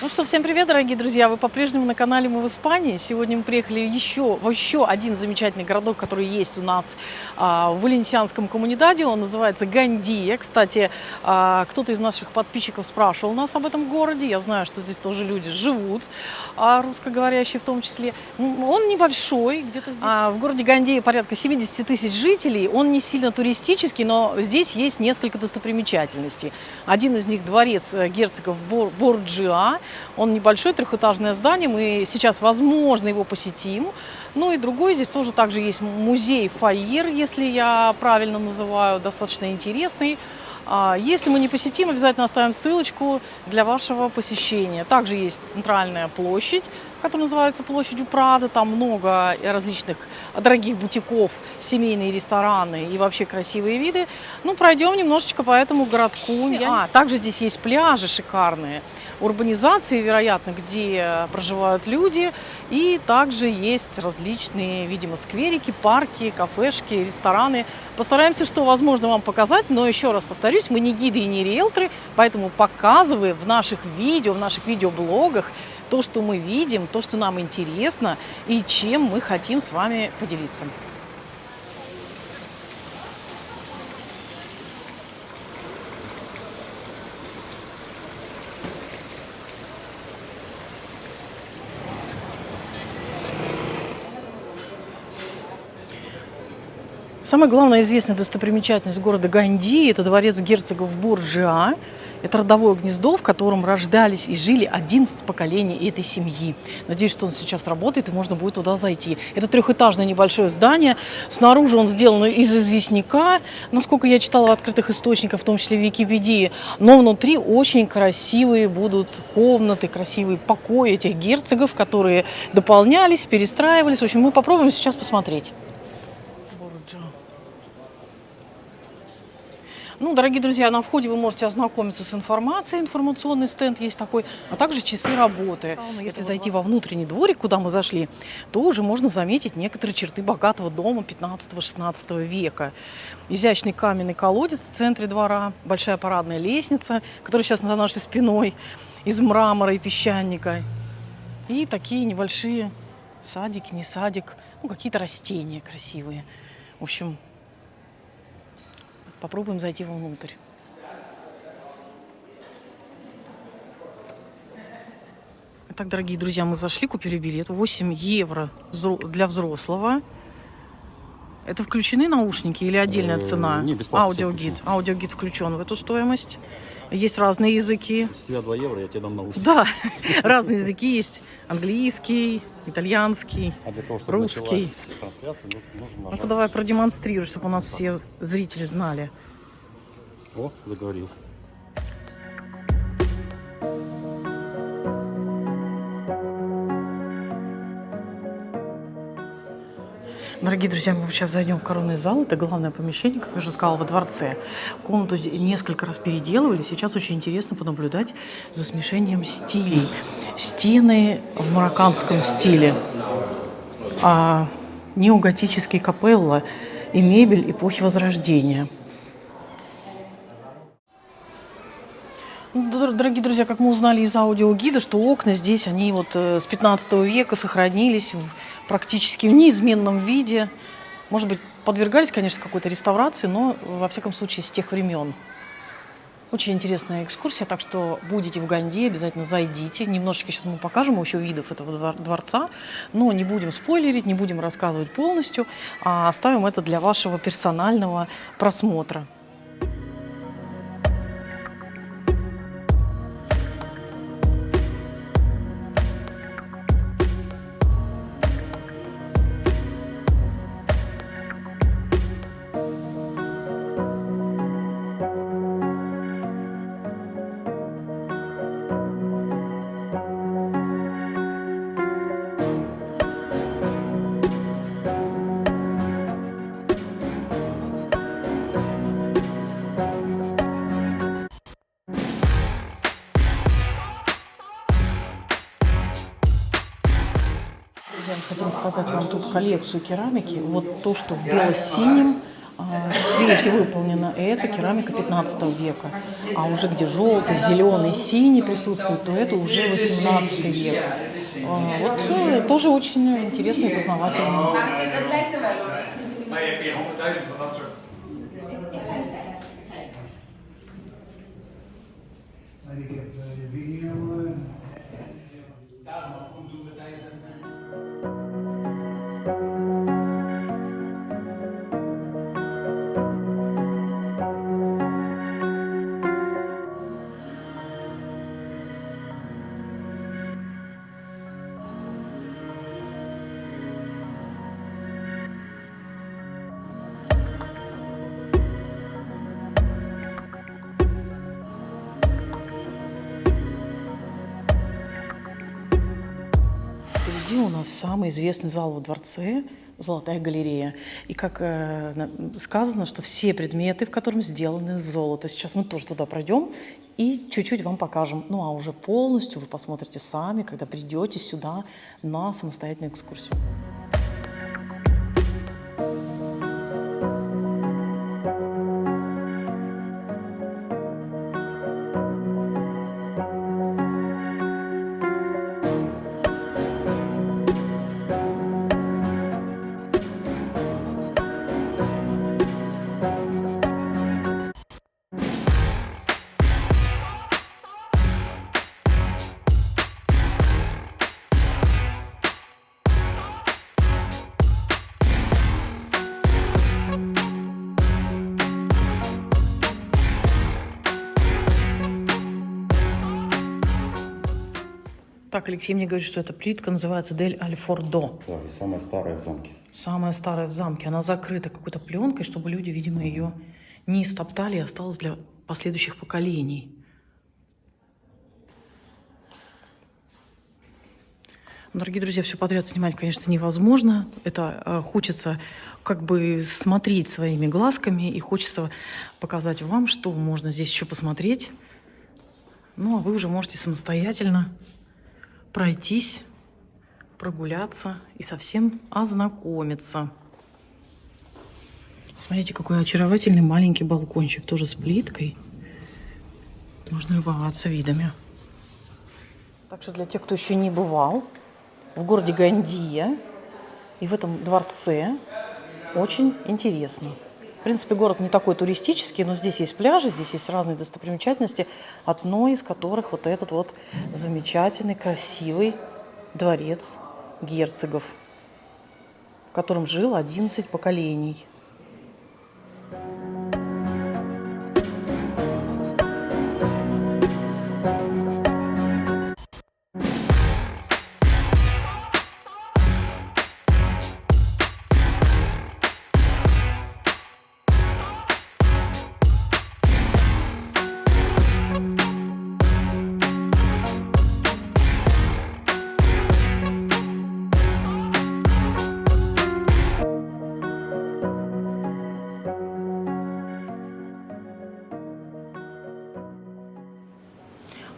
Ну что, всем привет, дорогие друзья! Вы по-прежнему на канале «Мы в Испании». Сегодня мы приехали в еще один замечательный городок, который есть у нас в валенсианском коммунидаде. Он называется Гандия. Кстати, кто-то из наших подписчиков спрашивал нас об этом городе. Я знаю, что здесь тоже люди живут, русскоговорящие в том числе. Он небольшой, где-то здесь. В городе Гандия порядка 70 тысяч жителей. Он не сильно туристический, но здесь есть несколько достопримечательностей. Один из них – дворец герцогов Борджиа. Он небольшой, трехэтажное здание, мы сейчас, возможно, его посетим. Ну и другой, здесь тоже также есть музей Фойер, если я правильно называю, достаточно интересный. Если мы не посетим, обязательно оставим ссылочку для вашего посещения. Также есть центральная площадь, которая называется площадью Прада. Там много различных дорогих бутиков, семейные рестораны и вообще красивые виды. Ну, пройдем немножечко по этому городку. Также здесь есть пляжи шикарные, урбанизации, вероятно, где проживают люди. И также есть различные, видимо, скверики, парки, кафешки, рестораны. Постараемся, что возможно, вам показать, но еще раз повторюсь, мы не гиды и не риэлторы, поэтому показываем в наших видеоблогах то, что мы видим, то, что нам интересно и чем мы хотим с вами поделиться. Самая главная известная достопримечательность города Гандии – это дворец герцогов Борджиа. Это родовое гнездо, в котором рождались и жили 11 поколений этой семьи. Надеюсь, что он сейчас работает, и можно будет туда зайти. Это трехэтажное небольшое здание. Снаружи он сделан из известняка, насколько я читала в открытых источниках, в том числе в Википедии. Но внутри очень красивые будут комнаты, красивые покои этих герцогов, которые дополнялись, перестраивались. В общем, мы попробуем сейчас посмотреть. Ну, дорогие друзья, на входе вы можете ознакомиться с информацией, информационный стенд есть такой, а также часы работы. Если зайти во внутренний дворик, куда мы зашли, то уже можно заметить некоторые черты богатого дома 15-16 века. Изящный каменный колодец в центре двора, большая парадная лестница, которая сейчас за нашей спиной, из мрамора и песчаника. И такие небольшие садики, не садик, ну, какие-то растения красивые. В общем, попробуем зайти вовнутрь. Итак, дорогие друзья, мы зашли, купили билет. 8 евро для взрослого. Это включены наушники или отдельная цена? Не, бесплатно. Аудиогид. Аудиогид включен в эту стоимость. Есть разные языки. С тебя 2 евро, я тебе дам наушники. Да, разные языки есть. Английский, итальянский, для того, чтобы русский. Трансляция, нужно нажать. Ну-ка давай продемонстрируй, чтобы у нас все зрители знали. О, заговорил. Дорогие друзья, мы сейчас зайдем в коронный зал. Это главное помещение, как я уже сказала, во дворце. Комнату несколько раз переделывали. Сейчас очень интересно понаблюдать за смешением стилей. Стены в марокканском стиле, неоготические капелла и мебель эпохи Возрождения. Дорогие друзья, как мы узнали из аудиогида, что окна здесь, они вот с 15 века сохранились практически в неизменном виде. Может быть, подвергались, конечно, какой-то реставрации, но, во всяком случае, с тех времен. Очень интересная экскурсия, так что будете в Гандии, обязательно зайдите. Немножечко сейчас мы покажем еще видов этого дворца, но не будем спойлерить, не будем рассказывать полностью, а оставим это для вашего персонального просмотра. Хотим показать вам тут коллекцию керамики. Вот то, что в бело-синем, цвете выполнена. Это керамика 15 века. А уже где желтый, зеленый, синий присутствует, то это уже 18 век. Вот тоже очень интересно и познавательно. Впереди у нас самый известный зал во дворце, Золотая галерея. И как сказано, что все предметы, в котором сделаны из золота. Сейчас мы тоже туда пройдем и чуть-чуть вам покажем. Ну а уже полностью вы посмотрите сами, когда придете сюда на самостоятельную экскурсию. Так, Алексей мне говорит, что эта плитка называется Дель Альфордо. Да, и самая старая в замке. Самая старая в замке. Она закрыта какой-то пленкой, чтобы люди, видимо, ее не истоптали и осталась для последующих поколений. Дорогие друзья, все подряд снимать, конечно, невозможно. Это хочется как бы смотреть своими глазками, и хочется показать вам, что можно здесь еще посмотреть. Ну, а вы уже можете самостоятельно пройтись, прогуляться и совсем ознакомиться. Смотрите, какой очаровательный маленький балкончик, тоже с плиткой. Можно любоваться видами. Так что для тех, кто еще не бывал в городе Гандия и в этом дворце, очень интересно. В принципе, город не такой туристический, но здесь есть пляжи, здесь есть разные достопримечательности, одной из которых вот этот вот замечательный, красивый дворец герцогов, в котором жило 11 поколений.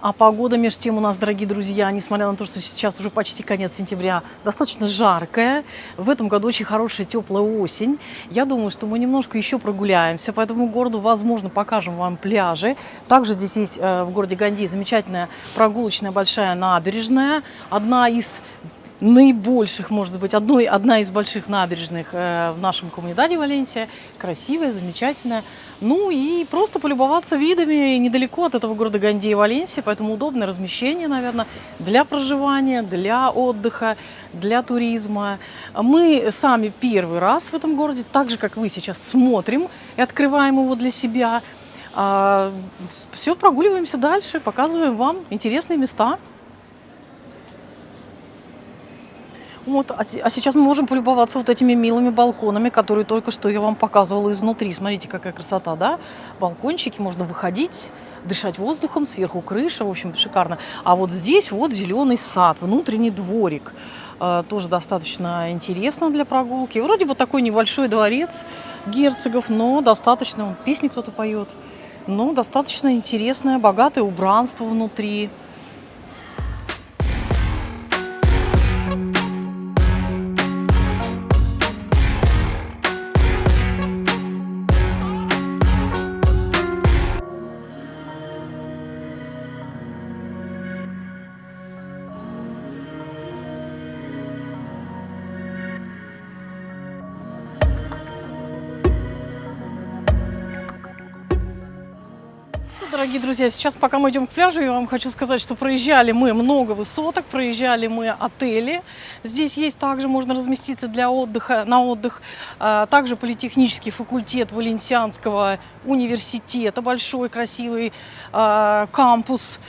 А погода между тем у нас, дорогие друзья, несмотря на то, что сейчас уже почти конец сентября, достаточно жаркая. В этом году очень хорошая теплая осень. Я думаю, что мы немножко еще прогуляемся по этому городу. Возможно, покажем вам пляжи. Также здесь есть в городе Гандии замечательная прогулочная большая набережная. Одна из наибольших, может быть, одна из больших набережных в нашем коммунидаде Валенсия. Красивая, замечательная. Ну и просто полюбоваться видами недалеко от этого города Гандия и Валенсия, поэтому удобное размещение, наверное, для проживания, для отдыха, для туризма. Мы сами первый раз в этом городе, так же, как вы сейчас, смотрим и открываем его для себя. Все, прогуливаемся дальше, показываем вам интересные места. Вот, а сейчас мы можем полюбоваться вот этими милыми балконами, которые только что я вам показывала изнутри. Смотрите, какая красота, да? Балкончики, можно выходить, дышать воздухом, сверху крыша, в общем, шикарно. А вот здесь вот зеленый сад, внутренний дворик. Тоже достаточно интересно для прогулки. Вроде бы такой небольшой дворец герцогов, но достаточно, песни кто-то поет, но достаточно интересное, богатое убранство внутри. дорогие друзья, сейчас, пока мы идем к пляжу, я вам хочу сказать, что проезжали мы много высоток, проезжали мы отели. Здесь есть также, можно разместиться для отдыха, на отдых. Также политехнический факультет Валенсианского университета, большой красивый кампус.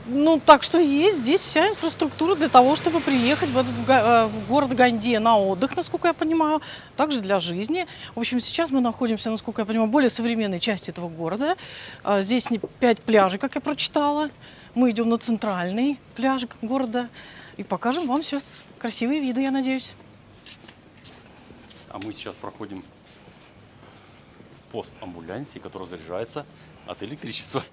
Ну, так что есть здесь вся инфраструктура для того, чтобы приехать в город Гандия на отдых, насколько я понимаю, также для жизни. В общем, сейчас мы находимся, насколько я понимаю, в более современной части этого города. Здесь 5 пляжей, как я прочитала. Мы идем на центральный пляж города и покажем вам сейчас красивые виды, я надеюсь. А мы сейчас проходим пост амбулянсии, который заряжается от электричества.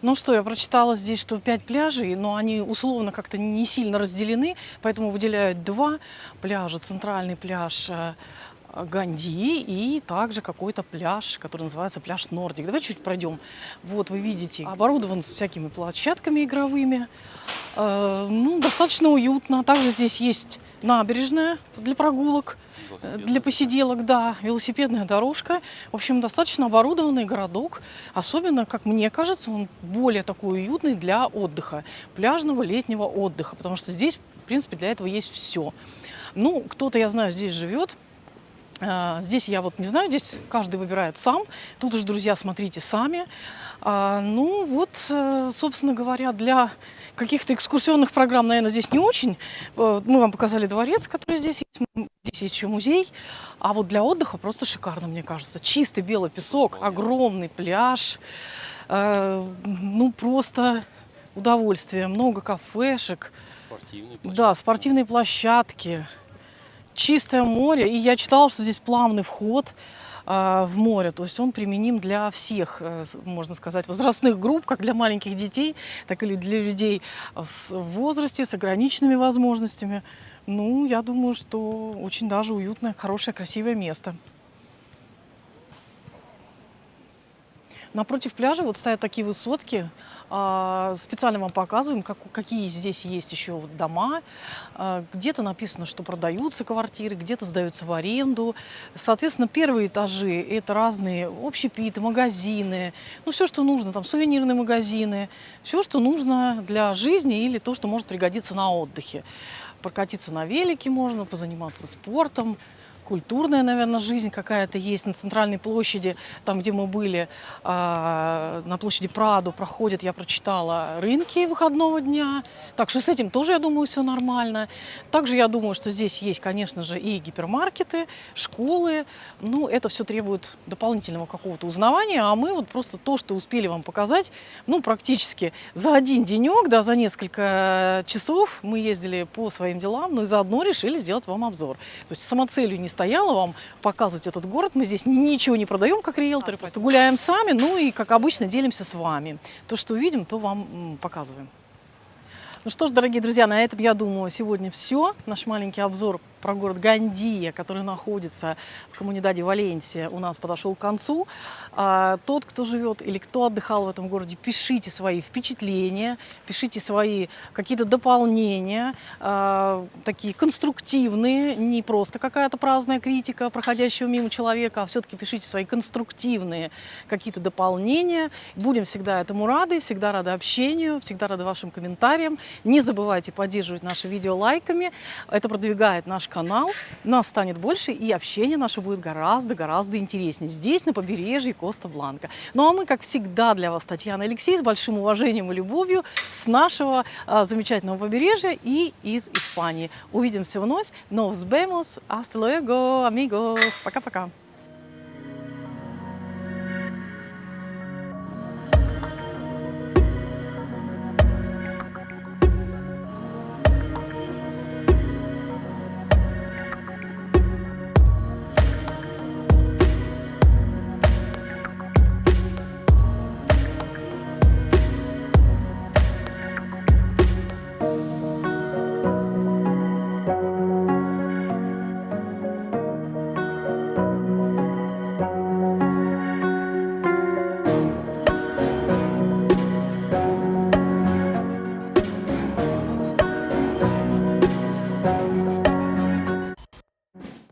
Ну что, я прочитала здесь, что 5 пляжей, но они условно как-то не сильно разделены, поэтому выделяют 2 пляжа. Центральный пляж Гандии и также какой-то пляж, который называется пляж Нордик. Давай чуть пройдем. Вот вы видите, оборудован всякими площадками игровыми. Ну, достаточно уютно. Также здесь есть набережная для прогулок, для посиделок, да, велосипедная дорожка. В общем, достаточно оборудованный городок. Особенно, как мне кажется, он более такой уютный для отдыха, пляжного летнего отдыха, потому что здесь, в принципе, для этого есть все. Ну, кто-то, я знаю, здесь живет. Здесь я вот не знаю, здесь каждый выбирает сам. Тут уж, друзья, смотрите сами. Ну вот, собственно говоря, для каких-то экскурсионных программ, наверное, здесь не очень. Мы вам показали дворец, который здесь есть. Здесь есть еще музей. А вот для отдыха просто шикарно, мне кажется. Чистый белый песок, огромный пляж. Ну, просто удовольствие. Много кафешек. Да, спортивные площадки. Чистое море, и я читала, что здесь плавный вход в море, то есть он применим для всех, можно сказать, возрастных групп, как для маленьких детей, так и для людей в возрасте, с ограниченными возможностями. Ну, я думаю, что очень даже уютное, хорошее, красивое место. Напротив пляжа вот стоят такие высотки. Специально вам показываем, какие здесь есть еще дома. Где-то написано, что продаются квартиры, где-то сдаются в аренду. Соответственно, первые этажи – это разные общепиты, магазины. Ну, все, что нужно, там сувенирные магазины. Все, что нужно для жизни или то, что может пригодиться на отдыхе. Прокатиться на велике можно, позаниматься спортом. Культурная, наверное, жизнь какая-то есть на центральной площади, там, где мы были, на площади Прадо проходят, я прочитала, рынки выходного дня. Так что с этим тоже, я думаю, все нормально. Также я думаю, что здесь есть, конечно же, и гипермаркеты, школы. Ну, это все требует дополнительного какого-то узнавания, а мы вот просто то, что успели вам показать, ну, практически за один денек, да, за несколько часов мы ездили по своим делам, ну и заодно решили сделать вам обзор. То есть самоцелью не стояла вам показывать этот город. Мы здесь ничего не продаем, как риэлторы, просто гуляем сами, ну и, как обычно, делимся с вами. То, что увидим, то вам показываем. Ну что ж, дорогие друзья, на этом, я думаю, сегодня все. Наш маленький обзор про город Гандия, который находится в коммунидаде Валенсия, у нас подошел к концу. Тот, кто живет или кто отдыхал в этом городе, пишите свои впечатления, пишите свои какие-то дополнения, такие конструктивные, не просто какая-то праздная критика проходящего мимо человека, а все-таки пишите свои конструктивные какие-то дополнения. Будем всегда этому рады, всегда рады общению, всегда рады вашим комментариям. Не забывайте поддерживать наши видео лайками. Это продвигает наш канал. Нас станет больше, и общение наше будет гораздо интереснее. Здесь, на побережье Коста-Бланка. Ну а мы, как всегда, для вас, Татьяна и Алексей, с большим уважением и любовью с нашего замечательного побережья и из Испании. Увидимся вновь. Nos vemos. Hasta luego, amigos. Пока-пока.